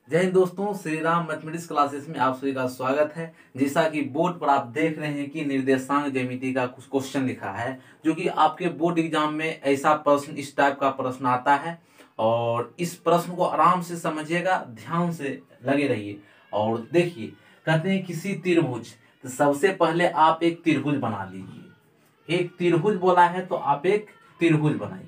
जय हिंद दोस्तों, Shri Ram mathematics classes में आप सभी का स्वागत है। जैसा कि बोर्ड पर आप देख रहे हैं कि निर्देशांक ज्यामिति का कुछ क्वेश्चन लिखा है, जो कि आपके बोर्ड एग्जाम में ऐसा प्रश्न, इस टाइप का प्रश्न आता है। और इस प्रश्न को आराम से समझिएगा, ध्यान से लगे रहिए और देखिए। कहते हैं किसी त्रिभुज, तो सबसे पहले आप एक त्रिभुज बना लीजिए। एक त्रिभुज बोला है तो आप एक त्रिभुज बनाइए।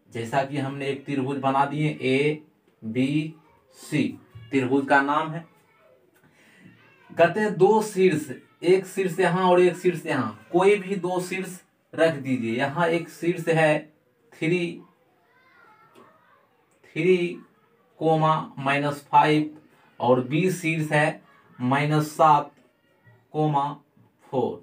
जैसा कि हमने एक त्रिभुज बना दिए ए बी सी, त्रिभुज का नाम है। कहते हैं दो शीर्ष, एक शीर्ष यहाँ और एक शीर्ष यहाँ, कोई भी दो शीर्ष रख दीजिए। यहाँ एक शीर्ष है 3, -5 और बी शीर्ष है -7, 4।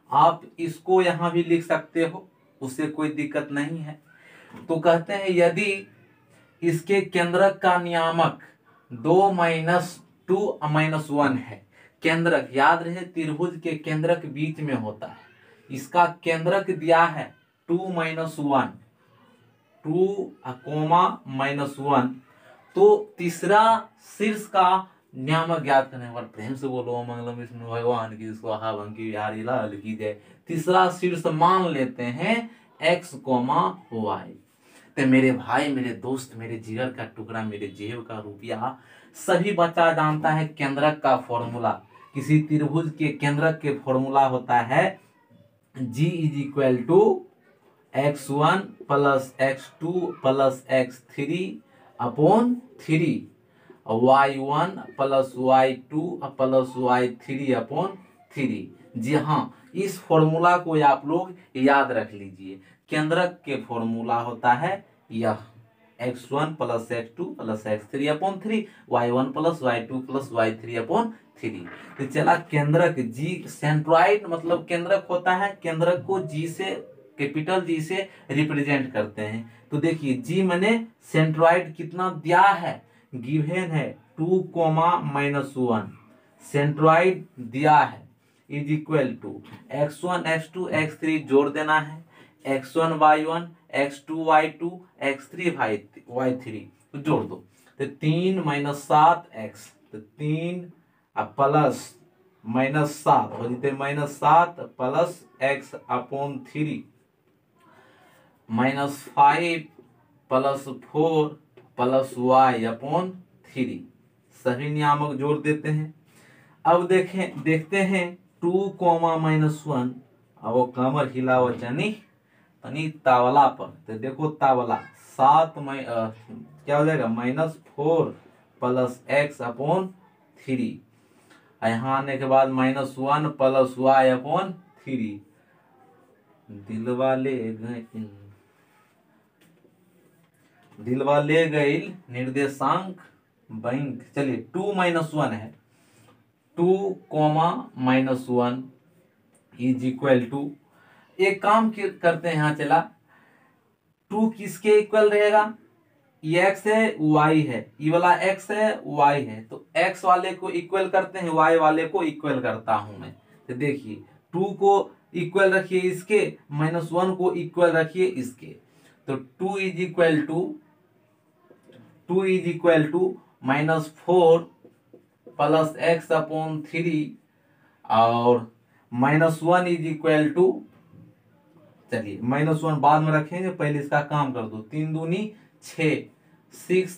आप इसको यहाँ भी लिख सकते हो, उससे कोई दिक्कत नहीं है। तो कहते हैं यदि इसके केंद्रक का नियामक 2-2-1 है। केंद्रक याद रहे, त्रिभुज के केंद्रक बीच में होता है। इसका केंद्रक दिया है 2-1, 2-1। तो तीसरा शीर्ष का नियामक ज्ञात करने पर प्रेम से बोलो मंगलम विष्णु भगवान की स्वाहा बंकी बिहारी लाल की जय। तीसरा शीर्ष मान लेते हैं x, y। तो मेरे भाई, मेरे दोस्त, मेरे जिगर का टुकड़ा, मेरे जेब का रुपया, सभी बच्चा जानता है केंद्रक का फॉर्मूला। किसी त्रिभुज के केंद्रक के फॉर्मूला होता है G = x1 + x2 + x3 upon 3, y1 + y2 + y3 upon 3। जी हाँ, इस फॉर्मूला को आप लोग याद रख लीजिए। केंद्रक के फॉर्मूला होता है यह x1 + x2 + x3 upon 3, y1 + y2 + y3 upon 3। तो चला केंद्रक जी, सेंट्रॉइड मतलब केंद्रक होता है। केंद्रक को जी से, कैपिटल जी से रिप्रेजेंट करते हैं। तो देखिए जी मैंने सेंट्रॉइड कितना दिया है, गिवन है 2, -1। सेंट्रॉइड दिया है = x1 x2 x3 जोड़ देना है, x1 y1 x2 y2 x3 y3 तो जोड़ दो। तो 3 - 7x, तो 3 प्लस -7 हो जाते -7 plus x upon 3, -5 + 4 + y upon 3। सभी नियामक जोड़ देते हैं। अब देखते हैं 2, -1। अब वो कमर हिलाओ जनी तनी तावला पर। तो देखो तावला 7 क्या हो जाएगा -4 + x अपॉन 3। यहाँ आने के बाद -1 + y अपॉन 3। दिलवा ले गई निर्देशांक बैंक। चलिए 2-1 है, 2, -1 = एक काम करते हैं। यहाँ चला 2 किसके इक्वल रहेगा, ये x है y है, ये वाला x है y है। तो x वाले को इक्वल करते हैं, y वाले को इक्वल करता हूं मैं। तो देखिए 2 को इक्वल रखिए इसके, -1 को इक्वल रखिए इसके। तो 2 = -4 + x अपॉन 3 और -1 चलिए -1 बाद में रखेंगे, पहले इसका काम कर दो। 3 दूनी 6, 6 -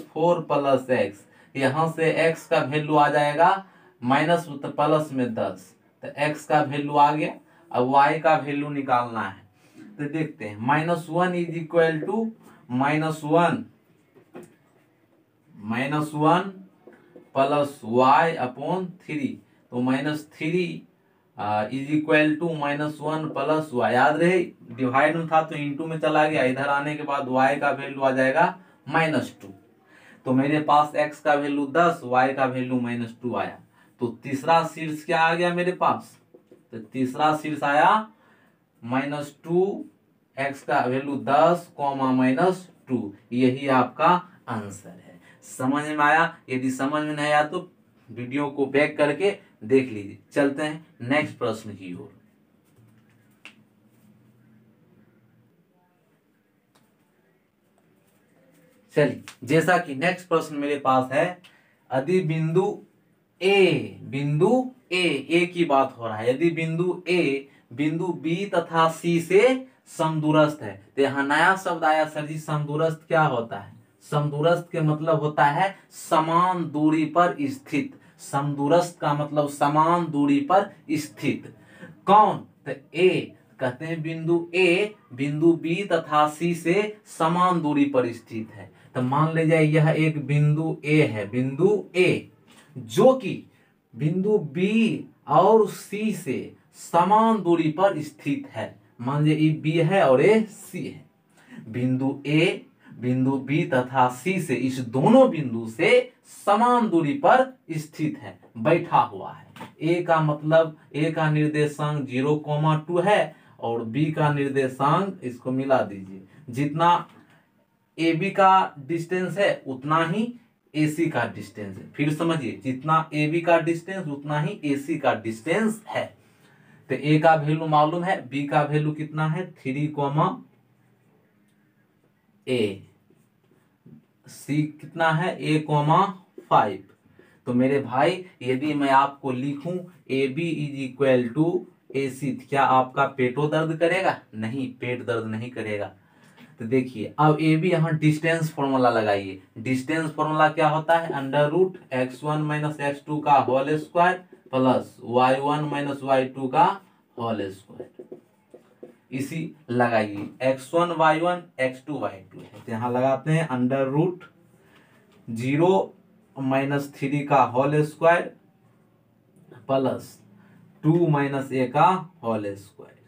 4 + x। यहाँ से x का वैल्यू आ जाएगा माइनस प्लस में 10। तो x का वैल्यू आ गया। अब y का वैल्यू निकालना है। तो देखते हैं -1 = -1 प्लस y अपॉन 3। तो -3 -1 प्लस y। याद रहे डिवाइड में था तो इंटू में चला गया, इधर आने के बाद y का वैल्यू आ जाएगा -2। तो मेरे पास x का वैल्यू 10, y का वैल्यू -2 आया। तो तीसरा शीर्ष क्या आ गया मेरे पास, तो तीसरा शीर्ष आया -2, x का वैल्यू 10, -2। यही आपका आंसर है। समझ में आया? यदि समझ में नहीं आया तो वीडियो को बैक करके देख लीजिए। चलते हैं नेक्स्ट प्रश्न की ओर। चलिए, जैसा कि नेक्स्ट प्रश्न मेरे पास है, यदि बिंदु ए की बात हो रहा है, यदि बिंदु ए बिंदु बी तथा सी से समदूरस्थ है, तो यहाँ नया शब्द आया सर जी, समदूरस्थ क्या होता है? समदूरस्थ के मतलब होता है समान दूरी पर स्थित। समदूरस्थ का मतलब समान दूरी पर स्थित। कौन? तो ए, कहते हैं बिंदु ए बिंदु बी तथा सी से समान दूरी पर स्थित है। तो मान लीजिए यह एक बिंदु ए है, बिंदु ए जो कि बिंदु बी और सी से समान दूरी पर स्थित है। मान लीजिए ये बी है और ये सी है। बिंदु ए बिंदु बी तथा सी से, इस दोनों बिंदु से समान दूरी पर स्थित है, बैठा हुआ है। ए का मतलब, ए का निर्देशांक 0,2 है और बी का निर्देशांक, इसको मिला दीजिए, जितना ए बी का डिस्टेंस है उतना ही ए सी का डिस्टेंस है। फिर समझिए, जितना ए बी का डिस्टेंस उतना ही ए सी का डिस्टेंस है। तो ए का वैल्यू मालूम है, बी का वैल्यू कितना है 3, ए, सी कितना है A,5। तो मेरे भाई यदि मैं आपको लिखूं A B is equal to A C, क्या आपका पेटो दर्द करेगा? नहीं, पेट दर्द नहीं करेगा। तो देखिए अब ए बी, यहाँ डिस्टेंस फॉर्मूला लगाइए। डिस्टेंस फॉर्मूला क्या होता है? √x1 - x2 का whole square plus y1 - y2 का होल स्क्वायर। इसी लगाइए, x1 y1 x2 y2 है, तो यहाँ लगाते हैं √0 - 3 का होल स्क्वायर प्लस 2 - a का होल स्क्वायर।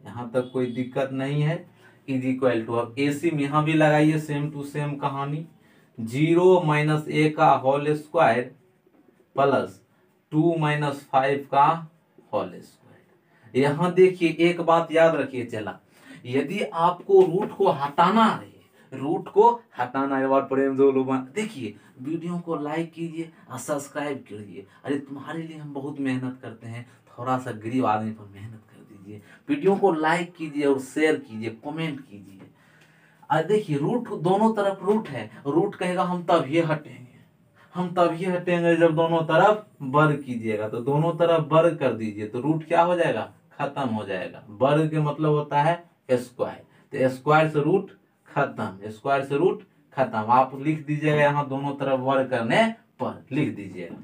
यहाँ तक कोई दिक्कत नहीं है, इज इक्वल टू, अब एसी में यहाँ भी लगाइए, सेम टू सेम कहानी, 0 - a का होल स्क्वायर प्लस 2 - 5 का होल स्क्वायर। यहाँ देखिए एक बात याद रखिए चला, यदि आपको रूट को हटाना है, रूट को हटाना है, और प्रेम जो लोग देखिए, वीडियो को लाइक कीजिए और सब्सक्राइब कीजिए। अरे तुम्हारे लिए हम बहुत मेहनत करते हैं, थोड़ा सा गरीब आदमी पर मेहनत कर दीजिए। वीडियो को लाइक कीजिए और शेयर कीजिए, कमेंट कीजिए। और देखिए रूट दोनों तरफ रूट है, रूट कहेगा हम तभी हटेंगे, हम तभी हटेंगे जब दोनों तरफ वर्ग कीजिएगा। तो दोनों तरफ वर्ग कर दीजिए तो रूट क्या हो जाएगा? खत्म हो जाएगा। वर्ग के मतलब होता है स्क्वायर, तो स्क्वायर से रूट खत्म, स्क्वायर से रूट खत्म। आप लिख दीजिएगा यहाँ दोनों तरफ वर्ग करने पर लिख दीजिएगा।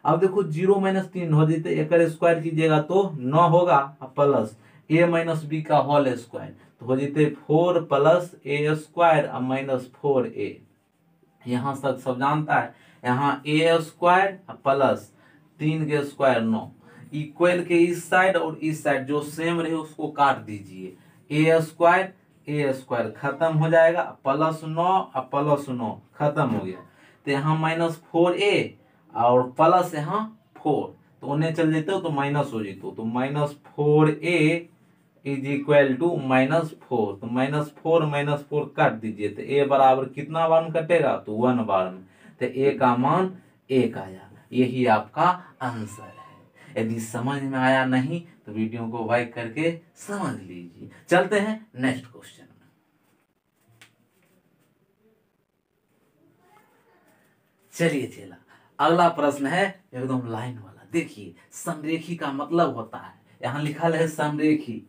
अब देखो 0 - 3 हो जाते, एक स्क्वायर कीजिएगा तो 9 होगा, प्लस a - b का होल स्क्वायर, तो हो जाते 4 + a² -4a। यहाँ सब जानता है, यहाँ a² प्लस 3 के स्क्वायर 9, इक्वल के इस साइड और इस साइड जो सेम रहे उसको काट दीजिए, a² खत्म हो जाएगा, प्लस 9 प्लस 9 खत्म हो गया। तो यहाँ -4a और प्लस यहाँ 4, तो उन्हें चल जेते हो तो माइनस हो जेते, तो -4a इज इक्वल टू -4, तो -4 - 4 काट दीजिए, तो a बराबर कितना बार कटेगा? तो 1 बार में, तो a का मान 1 आया। यही आपका आंसर है। यदि समझ में आया नहीं तो वीडियो को लाइक करके समझ लीजिए। चलते हैं नेक्स्ट क्वेश्चन में। चलिए चला, अगला प्रश्न है एकदम लाइन वाला। देखिए संरेखी का मतलब होता है, यहाँ लिखा है संरेखी।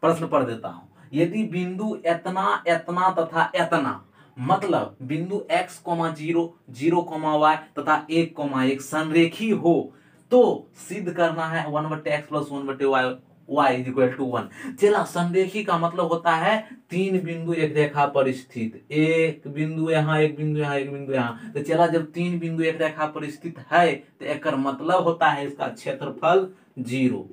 प्रश्न पढ़ देता हूं, यदि बिंदु इतना इतना तथा इतना, मतलब बिंदु x, 0, 0, y तथा 1, 1 संरेखी हो तो सिद्ध करना है 1/x + 1/y y = 1। चला, संरेखी का मतलब होता है 3 बिंदु एक रेखा पर स्थित, एक बिंदु यहाँ, एक बिंदु यहाँ, एक बिंदु यहाँ। तो चला, जब 3 बिंदु एक रेखा पर स्थित है तो एक मतलब होता है इसका क्षेत्रफल 0।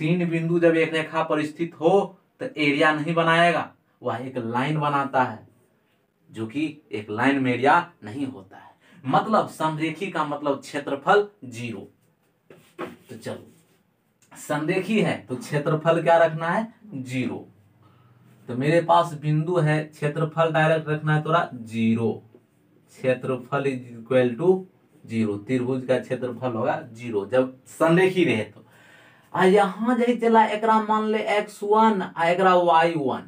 3 बिंदु जब एक रेखा पर स्थित हो तो एरिया नहीं बनाएगा, वह एक लाइन बनाता है, जो कि एक लाइन में एरिया नहीं होता है। मतलब संरेखी का मतलब क्षेत्रफल 0। तो चलो, संरेखी है तो क्षेत्रफल क्या रखना है? 0। तो मेरे पास बिंदु है, क्षेत्रफल डायरेक्ट रखना है थोड़ा 0, क्षेत्रफल इज इक्वल टू 0। त्रिभुज का क्षेत्रफल होगा 0 जब संरेखी रहे तो। आ यहाँ जही चला एकरा मान ले x1 आ एकरा y1,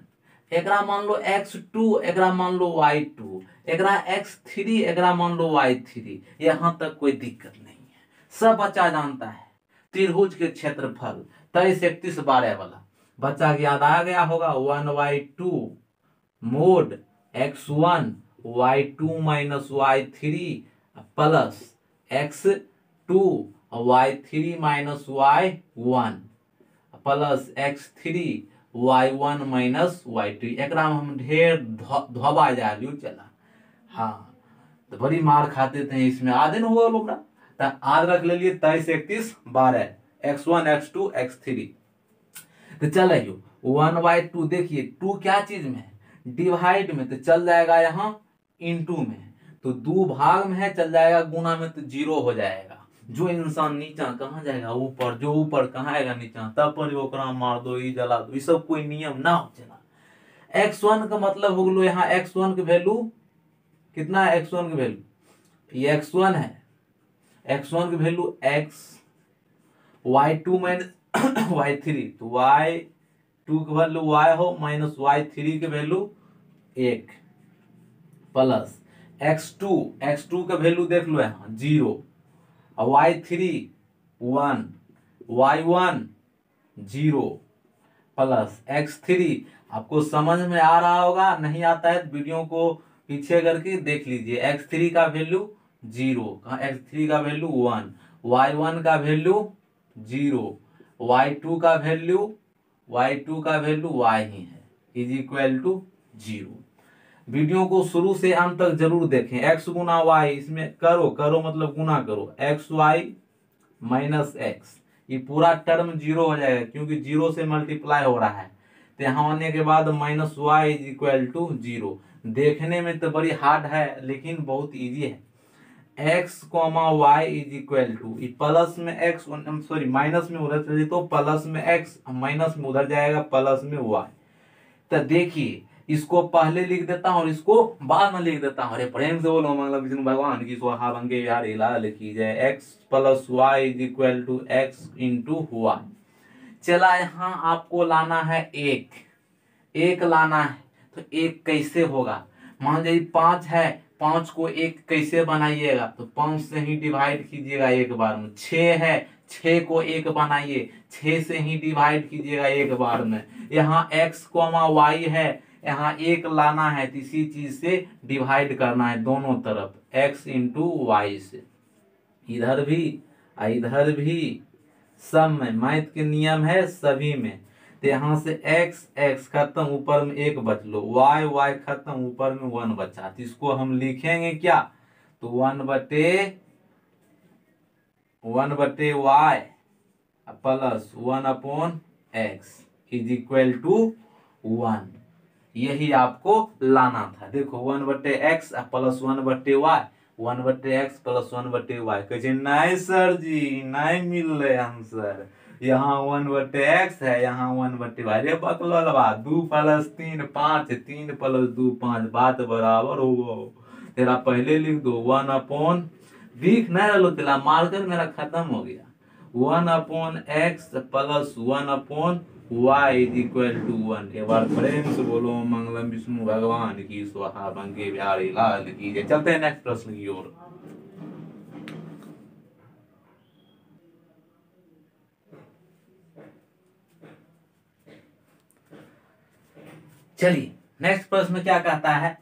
एकरा मान लो x2, एकरा मान लो y2, एकरा x3, एकरा मान लो y3। यहाँ तक कोई दिक्कत नहीं है, सब बच्चा जानता है त्रिभुज के क्षेत्रफल 23, 31, 12 वाला बच्चा के याद आ गया होगा। 1/2 mode x1 y2 minus y3 plus x2 y3 minus y1 plus x3 y1 minus y2। एकरा में हम ढेर धोबा जालू चला। हाँ तो बड़ी मार खाते थे इसमें, आधे न हुआ लोग ना। आज रख ले लिए 23, 31, 12 x1 x2 x3। तो चलो 1/2 देखिए 2 क्या चीज में है, डिवाइड में, तो चल जाएगा यहाँ इनटू में, तो 2 भाग में है चल जाएगा गुना में, तो 0 हो जाएगा। जो इंसान नीचा कहाँ जाएगा ऊपर, जो ऊपर कहाँ आएगा नीचा, तब पर ओकरा मार दो, ई जला दो, ये सब कोई नियम ना हो चला। x1 का मतलब हो गलो यहाँ x1 के वैल्यू कितना है, x1 की वैल्यू ये x1 है, x1 की value x, y2 minus y3, तो y2 की वैल्यू y हो माइनस y3 की वैल्यू 1 प्लस x2 का वैल्यू देख लो यहाँ 0 और y3 1 y1 0 प्लस x3। आपको समझ में आ रहा होगा, नहीं आता है तो वीडियो को पीछे करके देख लीजिए। x3 का वैल्यू 0, x3 का वैल्यू 1, y1 का वैल्यू 0, y2 का वैल्यू y ही है, इज इक्वल टू 0। वीडियो को शुरू से अंत तक जरूर देखें। x गुना y, इसमें करो मतलब गुना करो, xy माइनस x, ये पूरा टर्म 0 हो जाएगा क्योंकि 0 से मल्टीप्लाई हो रहा है। तो यहाँ आने के बाद minus y is equal to 0। देखने में तो बड़ी हार्ड है लेकिन बहुत इजी है। x comma y is equal to, plus में x, सॉरी माइनस में उधर चले तो प्लस में x, माइनस में उधर जाएगा प्लस में y। तो देखिए इसको पहले लिख देता हूँ और इसको बाद में लिख देता हूँ। अरे प्रेम से बोलो मंगल विष्णु भगवान की स्वाहा बंगे यार इला लिखी जाए। x plus y is equal to x into y. चला यहाँ आपको लाना है एक लाना है, तो एक कैसे होगा, मान लीजिए 5 है, 5 को 1 कैसे बनाइएगा, तो 5 से ही डिवाइड कीजिएगा एक बार में। 6 है, 6 को 1 बनाइए, 6 से ही डिवाइड कीजिएगा एक बार में। यहाँ x कॉमा वाई है, यहाँ 1 लाना है तो इसी चीज से डिवाइड करना है दोनों तरफ, x इंटू वाई से। इधर भी सब में मैथ के नियम है सभी में। तो यहाँ से x खत्म, ऊपर में 1 बच लो, y खत्म, ऊपर में 1 बचा। तो इसको हम लिखेंगे क्या, तो 1/y plus 1/x is equal to 1। यही आपको लाना था। देखो 1/x plus 1/y, 1/x plus 1/y। कहे नहीं सर जी नहीं मिल रहे आंसर, यहाँ 1/x है, यहाँ 1/y। रे बकलवा 2 प्लस 3 5, 3 प्लस 2 5, बात बराबर होगा। तेरा पहले लिख दो 1 दिख नहीं रहा, तेरा मार्कर मेरा खत्म हो गया। 1/x plus 1/y is equal to 1। एक बार प्रेम से बोलो मंगलम विष्णु भगवान की स्वाहा बंगे बिहारी लाल की जय। चलते हैं नेक्स्ट प्रश्न की ओर। चलिए नेक्स्ट प्रश्न क्या कहता है,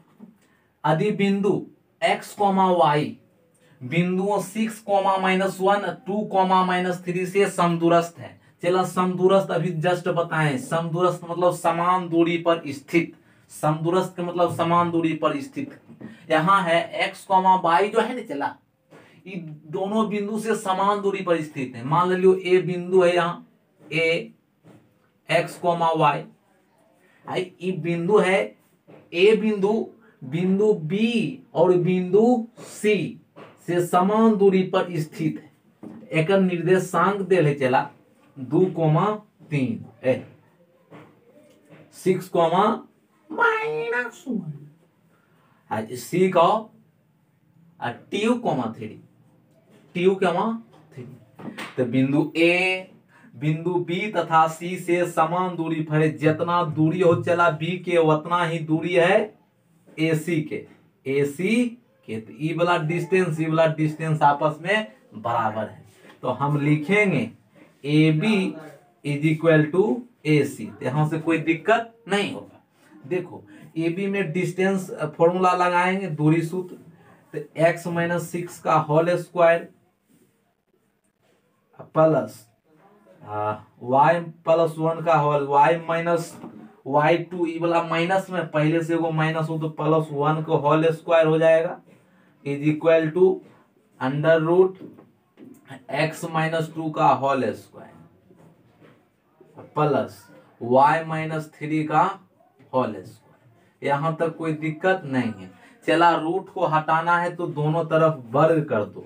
यदि बिंदु x, y बिंदुओं 6, -1, 2, -3 से समदूरस्थ है। चलो समदूरस्थ अभी जस्ट बताएं, समदूरस्थ मतलब समान दूरी पर स्थित, समदूरस्थ का मतलब समान दूरी पर स्थित। यहाँ है x, y जो है ना, चला ये दोनों बिंदु से समान दूरी पर स्थित है। मान लो ए बिंदु है, यहाँ ए x, y, ये बिंदु है ए बिंदु B और बिंदु C से समान दूरी पर स्थित है। एक निर्देशांक दे चला 2,3 6, -1 C का TU, 3 तो बिंदु A बिंदु बी तथा सी से समान दूरी पर है। जितना दूरी हो चला बी के उतना ही दूरी है AC के। AC के तो ई वाला डिस्टेंस आपस में बराबर है। तो हम लिखेंगे AB is equal to AC। यहां से कोई दिक्कत नहीं होगा। देखो AB में डिस्टेंस फॉर्मूला लगाएंगे, दूरी सूत्र, तो x माइनस 6 का whole square plus y plus 1 का होल, y माइनस y2, ई वाला माइनस में पहले से वो माइनस हो तो प्लस 1 का होल स्क्वायर हो जाएगा is equal to under root x minus 2 का whole square plus y minus 3 का होल स्क्वायर। यहां तक कोई दिक्कत नहीं है। चला रूट को हटाना है तो दोनों तरफ वर्ग कर दो,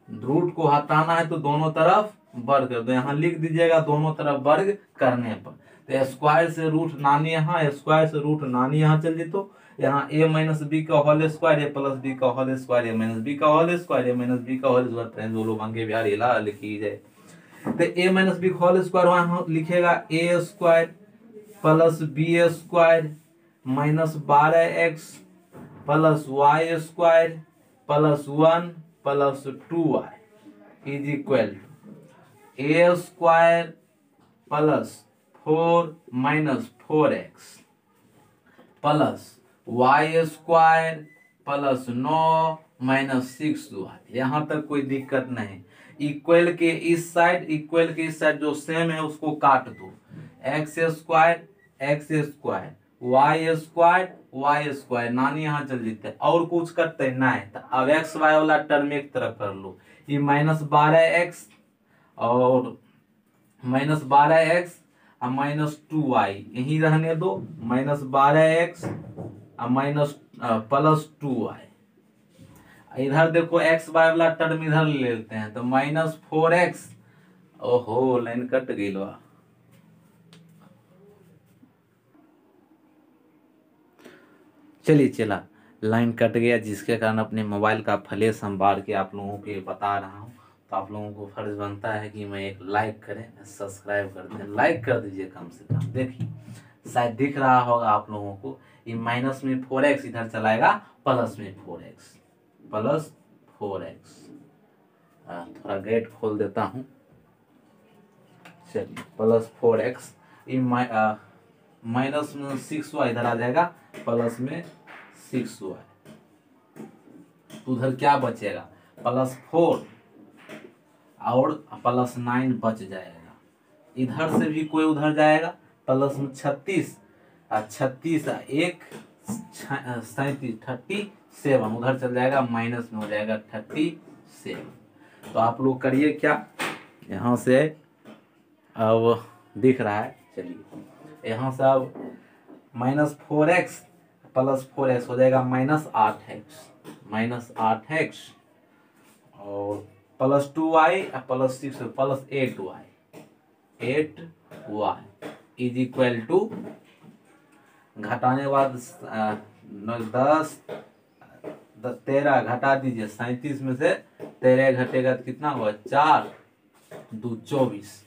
रूट को हटाना है तो दोनों तरफ वर्ग कर दो। यहाँ लिख दीजिएगा दोनों तरफ वर्ग करने पर, तो स्क्वायर से रूट नानी यहाँ, स्क्वायर से रूट नानी यहाँ चल जेतो। यहाँ a माइनस बी का whole square, a plus b का whole square, a minus b का whole square, a minus b का होल स्क्वायर, जो लोग अंगे बिहार इला लिखी जाए। तो a माइनस बी का होल स्क्वायर वहां लिखेगा a square plus b square minus 12x plus y square plus 1 plus 2y is equal to a square plus 4 minus 4x plus y square plus 9 minus 6y। यहाँ तक कोई दिक्कत नहीं। Equal के इस साइड जो सेम है उसको काट दो, x स्क्वायर y स्क्वायर नानी यहाँ चल जीते और कुछ करते नहीं। तो अब x y वाला टर्म एक तरफ कर लो, ये माइनस 12x और माइनस 12x और माइनस 2y यही रहने दो, माइनस 12x और माइनस प्लस 2y। इधर देखो x y वाला टर्म इधर ले लेते हैं तो माइनस 4x, ओहो लाइन कट गई लो। चलिए चला लाइन कट गया, जिसके कारण अपने मोबाइल का फ्लैश हम बार के आप लोगों को बता रहा हूँ। तो आप लोगों को फर्ज बनता है कि मैं एक लाइक करें, सब्सक्राइब कर दें, लाइक कर दीजिए कम से कम। देखिए शायद दिख रहा होगा आप लोगों को, ये माइनस में 4x इधर चलाएगा प्लस में 4x प्लस 4x। थोड़ा गेट खोल देता हूँ। चलिए प्लस 4x, ये माइनस में 6y इधर आ जाएगा प्लस में 6y। उधर क्या बचेगा प्लस 4 और प्लस 9 बच जाएगा। इधर से भी कोई उधर जाएगा प्लस में 36 और 36 1 37 37 उधर चल जाएगा, माइनस में हो जाएगा 37। तो आप लोग करिए क्या, यहाँ से अब दिख रहा है। चलिए यहाँ से अब माइनस 4x प्लस 4x हो जाएगा माइनस 8x और plus 2y plus 6 plus 8y is equal to, घटाने बाद 13 घटा दीजिए, 37 में से 13 घटेगा तो कितना हुआ 4 2 24,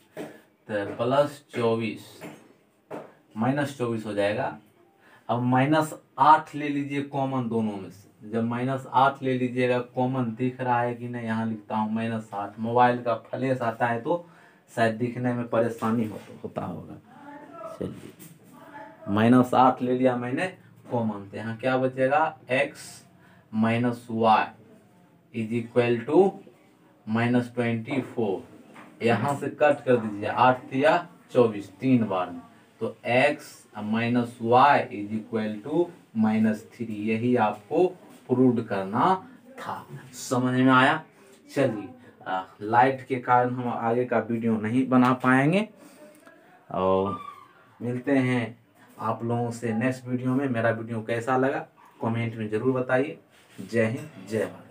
तो प्लस 24 माइनस 24 हो जाएगा। अब माइनस 8 ले लीजिए कॉमन दोनों में से, जब माइनस 8 ले लीजिएगा कॉमन, दिख रहा है कि नहीं, यहाँ लिखता हूँ माइनस 8। मोबाइल का फ्लैश आता है तो शायद दिखने में परेशानी होता होगा। चलिए माइनस 8 ले लिया मैंने कॉमन, तो यहाँ क्या बचेगा x minus y is equal to minus 24। यहाँ से कट कर दीजिए, 8 या 24 3 बार में, तो x minus y is equal to minus 3। यही आपको प्रूव करना था। समझ में आया? चलिए लाइट के कारण हम आगे का वीडियो नहीं बना पाएंगे और मिलते हैं आप लोगों से नेक्स्ट वीडियो में। मेरा वीडियो कैसा लगा कमेंट में जरूर बताइए। जय हिंद, जय भारत।